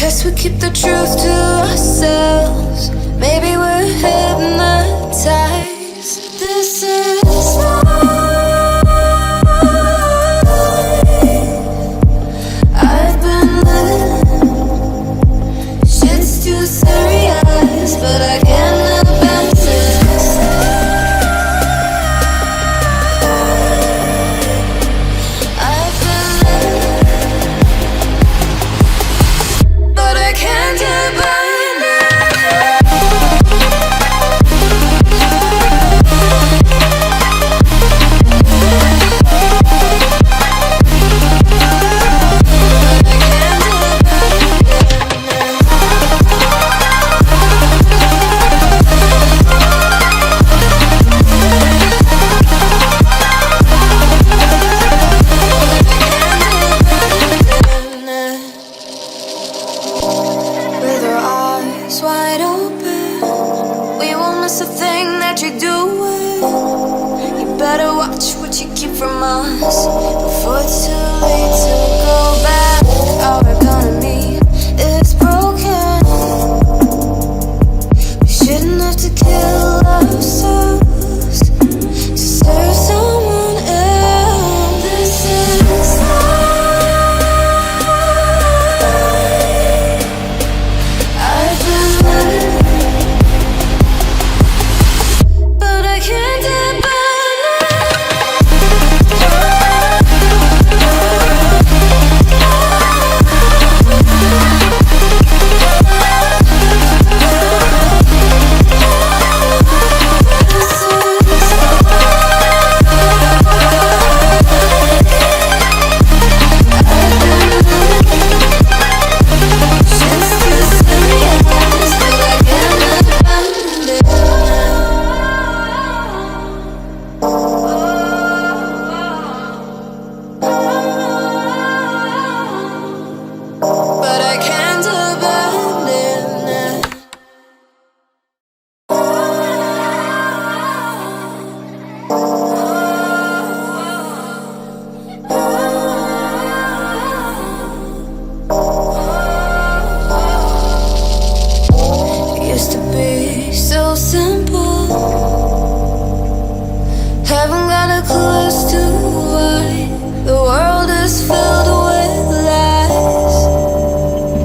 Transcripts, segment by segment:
Guess we keep the truth to ourselves. Maybe we're hypnotized. This is life. I've been living. Shit's too serious, but I can't abandon this. I've been living, but I can't abandon. Wide open, we won't miss a thing that you're doing. You better watch what you keep from us before it's too late to go back. Our economy is broken. We shouldn't have to kill ourselves to serve someone else. This is life. Haven't got a clue as to why the world is filled with lies.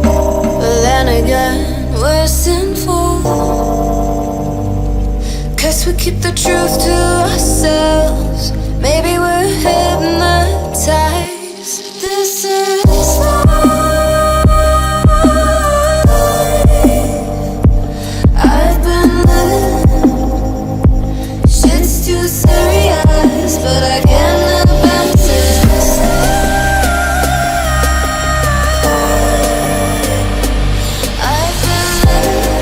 But then again, we're sinful. Guess we keep the truth to ourselves. Maybe we're hypnotized. This is life. I've been living. Shit's too serious, but I can't abandon this. I've been living,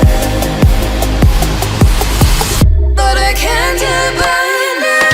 but I can't abandon it.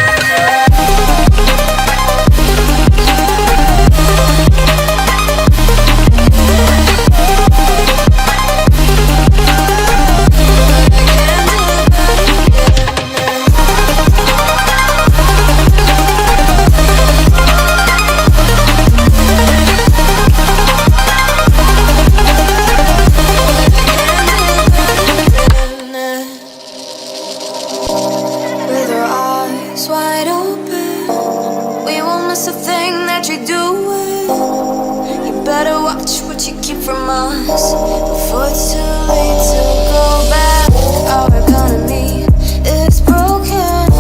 Wide open, we won't miss a thing that you're doing. You better watch what you keep from us before it's too late to go back. Our economy is broken.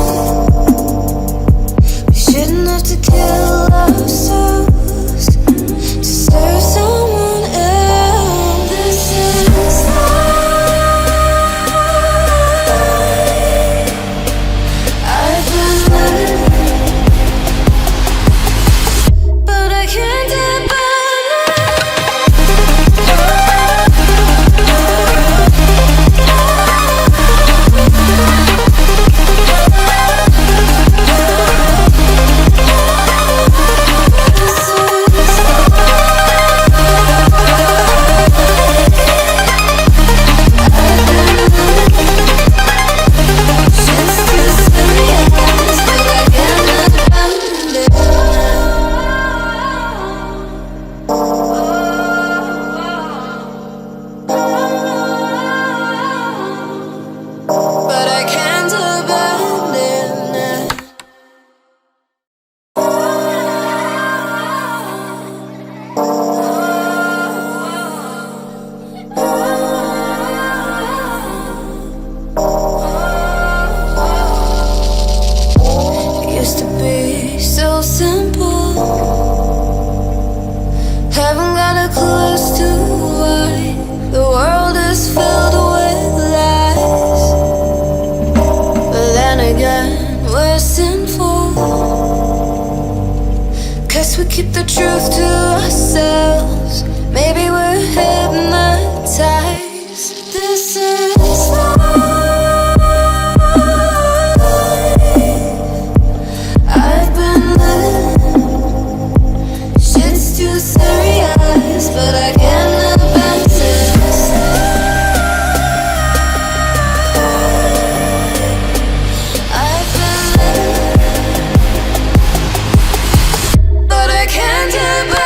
We shouldn't have to kill ourselves to serve someone else. This is life. But I can't abandon. keep the truth to ourselves. Maybe we're hypnotized. This is life. I've been living. Shit's too serious, but I can't abandon this. I've been living, but I can't abandon.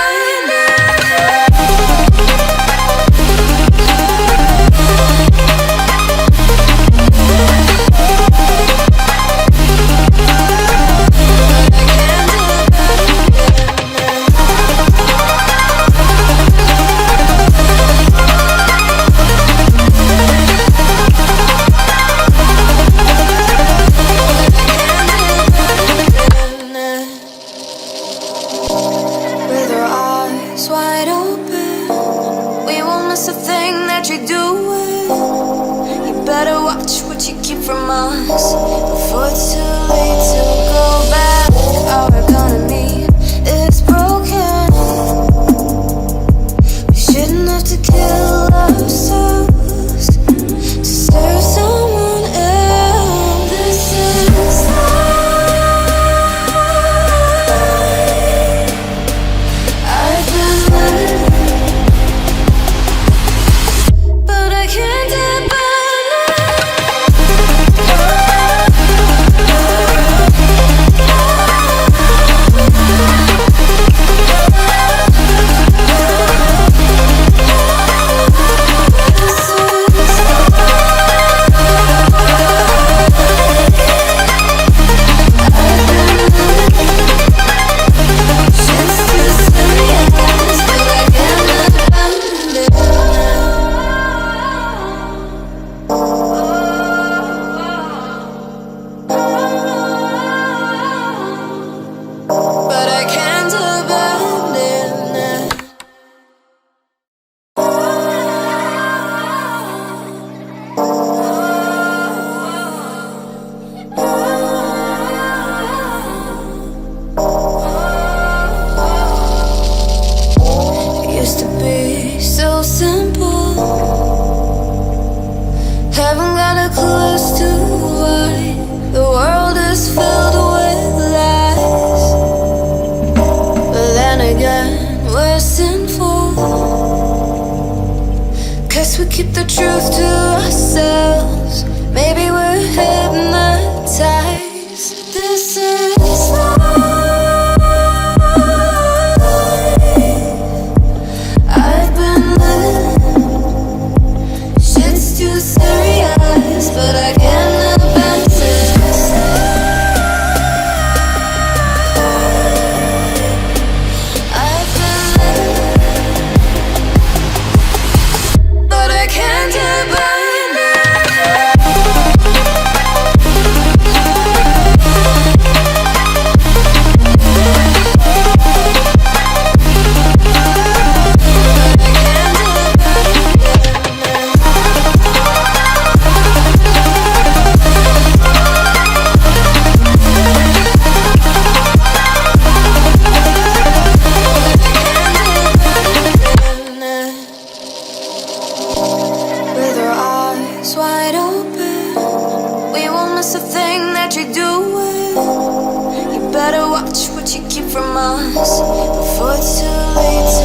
With our eyes wide open, we won't miss a thing that you're doing. You better watch what you keep from us before it's too late to go back. Our economy is broken. We shouldn't have to kill ourselves to serve someone else. This is but I can't so simple. Haven't got a clue as to why the world is filled with lies. But then again, we're sinful, 'cause we keep the truth to ourselves. Maybe we're hypnotized. This is life. But I can't abandon this. I've been living, but I can't abandon wide open. We won't miss a thing that you're doing. You better watch what you keep from us before it's too late.